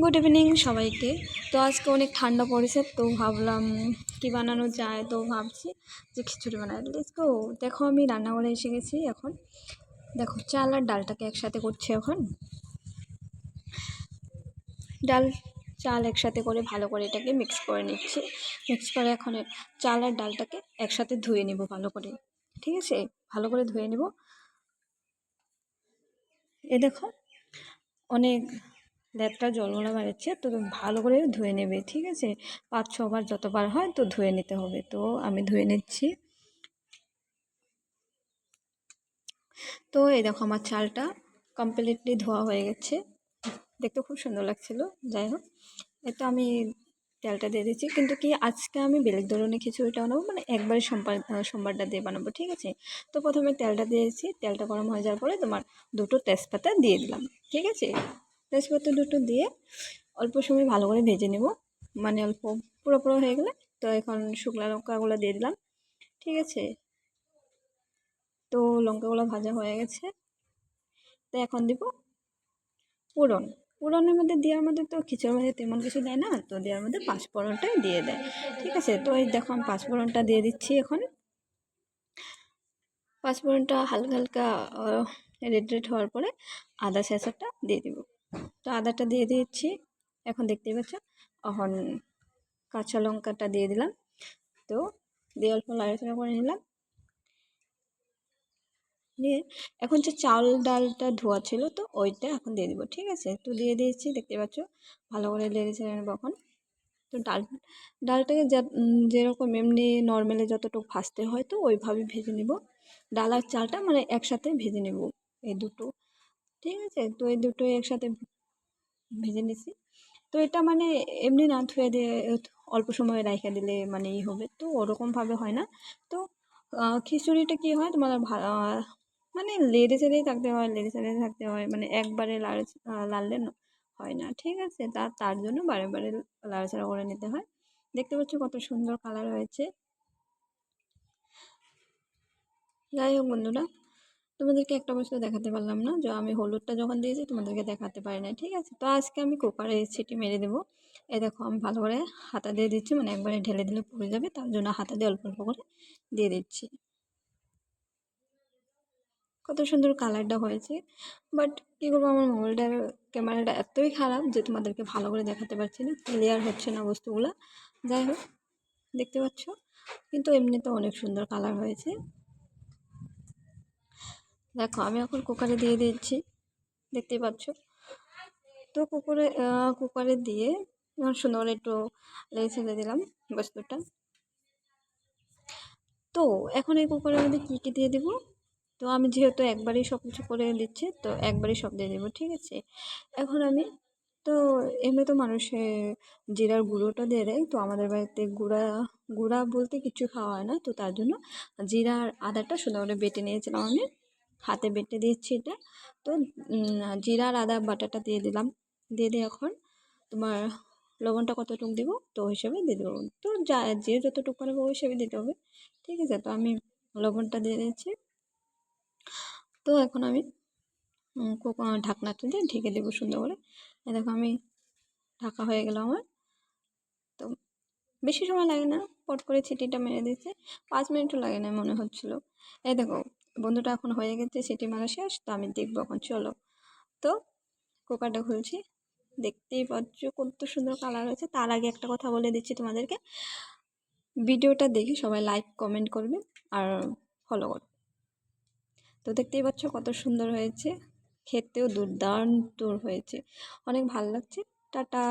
Good evening সবাইকে। তো আজকে অনেক ঠান্ডা পড়েছে, তো ভাবলাম কি বানানো যায়, তো ভাবছি যে খিচুড়ি বানাই। Let's go. দেখো আমি রান্নাঘরে এসে গেছি। এখন দেখো চাল আর ডালটাকে একসাথে করছি। এখন ডাল চাল একসাথে করে ভালো করে এটাকে মিক্স করে নিচ্ছি। মিক্স করে এখন চাল আর ডালটাকে একসাথে ধুয়ে নিব ভালো করে। ঠিক আছে, ভালো করে ধুয়ে নিব। এ দেখো অনেক লেপটা জলগুলো বেরোচ্ছে, তো ভালো করে ধুয়ে নেবে। ঠিক আছে, 5-6 বার যতবার হয় তো ধুয়ে নিতে হবে। তো আমি ধুয়ে নিচ্ছি। তো এই দেখো আমার চালটা কমপ্লিটলি ধোয়া হয়ে গেছে, দেখতে খুব সুন্দর লাগছিল। যাই হোক, এটা আমি তেলটা দিয়ে দিচ্ছি। কিন্তু কি আজকে আমি বেলেগ ধরনের খিচুড়িটা বানাবো, মানে একবারে সোমবারটা দিয়ে বানাবো। ঠিক আছে, তো প্রথমে তেলটা দিয়েছি। তেলটা গরম হয়ে যাওয়ার পরে তোমার 2টো তেজপাতা দিয়ে দিলাম। ঠিক আছে, তেজপাতা 2টো দিয়ে অল্প সময় ভালো করে ভেজে নেব, মানে অল্প পুরো পুরো হয়ে গেলে তো এখন শুকনো লঙ্কাগুলো দিয়ে দিলাম। ঠিক আছে, তো লঙ্কাগুলো ভাজা হয়ে গেছে। তো এখন দিব ফোড়ন। ফোড়নের মধ্যে দেওয়ার মধ্যে তো খিচুড়ির মধ্যে তেমন কিছু দেয় না, তো দেওয়ার মধ্যে পাঁচফোড়নটাই দিয়ে দেয়। ঠিক আছে, তো এই দেখো আমি পাঁচফোড়নটা দিয়ে দিচ্ছি। এখন পাঁচফোড়নটা হালকা হালকা রেড রেড হওয়ার পরে আদা ছেঁচাটা দিয়ে দিব। তো আদাটা দিয়ে দিচ্ছি। এখন দেখতেই পাচ্ছ, এখন কাঁচা লঙ্কাটা দিয়ে দিলাম। তো দিয়ে অল্প নাড়াচাড়া করে নিলাম। নিয়ে এখন যে চাল ডালটা ধোয়া ছিল, তো ওইটা এখন দিয়ে দিব। ঠিক আছে, তো দিয়ে দিয়েছি, দেখতে পাচ্ছ ভালো করে লেড়ে ছেড়ে নেবো এখন। তো ডালটাকে যেরকম এমনি নর্মালি যতটুকু ভাজতে হয় তো ওইভাবে ভেজে নিব। ডাল আর চালটা মানে একসাথে ভেজে নেব, এই দুটো। ঠিক আছে, তো এই দুটোই একসাথে ভেজে নিছি। তো এটা মানে এমনি না ধুয়ে দিয়ে অল্প সময় রাইখা দিলে মানে ই হবে, তো ওরকমভাবে হয় না। তো খিচুড়িটা কী হয় তোমার মানে লেড়ে চেড়েই থাকতে হয়, লেড়ে চেড়ে থাকতে হয়, মানে একবারে লাড়লে হয় না। ঠিক আছে, তার জন্য বারে বারে লাড়াচাড়া করে নিতে হয়। দেখতে পাচ্ছ কত সুন্দর কালার হয়েছে। যাই হোক বন্ধুরা, তোমাদেরকে একটা বস্তু দেখাতে পারলাম না, যে আমি হলুদটা যখন দিয়েছি তোমাদেরকে দেখাতে পারি না। ঠিক আছে, তো আজকে আমি কুকারে সিটি মেরে দেবো। এই দেখো আমি ভালো করে হাতা দিয়ে দিচ্ছি, মানে একবারে ঢেলে দিলে পড়ে যাবে, তার জন্য হাতা দিয়ে অল্প অল্প করে দিয়ে দিচ্ছি। কত সুন্দর কালারটা হয়েছে। বাট কী করবো, আমার মোবাইলটার ক্যামেরাটা এতই খারাপ যে তোমাদেরকে ভালো করে দেখাতে পারছি না, ক্লিয়ার হচ্ছে না বস্তুগুলো। যাই হোক, দেখতে পাচ্ছ কিন্তু এমনিতে অনেক সুন্দর কালার হয়েছে। দেখো আমি এখন কুকারে দিয়ে দিচ্ছি, দেখতেই পাচ্ছ। তো কুকারে দিয়ে সুন্দর করে একটু লেগে ছেড়ে দিলাম বস্তুটা। তো এখন এই কুকারের মধ্যে কী কী দিয়ে দেবো, তো আমি যেহেতু একবারই সব কিছু করে দিচ্ছি, তো একবারই সব দিয়ে দেবো। ঠিক আছে, এখন আমি তো এমনি তো মানুষে জিরার গুঁড়োটা দিয়ে দেয়, তো আমাদের বাড়িতে গুঁড়া গুঁড়া বলতে কিছু খাওয়া হয় না, তো তার জন্য জিরা আর আদাটা সুন্দর করে বেটে নিয়েছিলাম আমি, হাতে বেটে দিচ্ছি এটা। তো জিরা আর আদা বাটাটা দিয়ে দিলাম। দিয়ে এখন তোমার লবণটা কতটুকু দিব তো ওই হিসেবে দিয়ে দেবো, তো যে যতটুকু পারবে ওই হিসেবে দিতে হবে। ঠিক আছে, তো আমি লবণটা দিয়ে দিচ্ছি। তো এখন আমি ঢাকনাটা দিয়ে ঢেকে দেবো সুন্দর করে। দেখো আমি ঢাকা হয়ে গেল আমার। তো বেশি সময় লাগে না, পট করে সিটিটা মেরে দিয়েছে, 5 মিনিটও লাগে না মনে হচ্ছিল। এই দেখো বন্ধুটা এখন হয়ে গেছে, সিটি মারা শেষ। তো আমি দেখবো এখন, চলো। তো কুকারটা খুলছি, দেখতেই পাচ্ছ কত সুন্দর কালার হয়েছে। তার আগে একটা কথা বলে দিচ্ছি তোমাদেরকে, ভিডিওটা দেখে সবাই লাইক কমেন্ট করবে আর ফলো করবে। তো দেখতেই পাচ্ছ কত সুন্দর হয়েছে, খেতেও দুর্দান্ত হয়েছে, অনেক ভালো লাগছে। টাটা।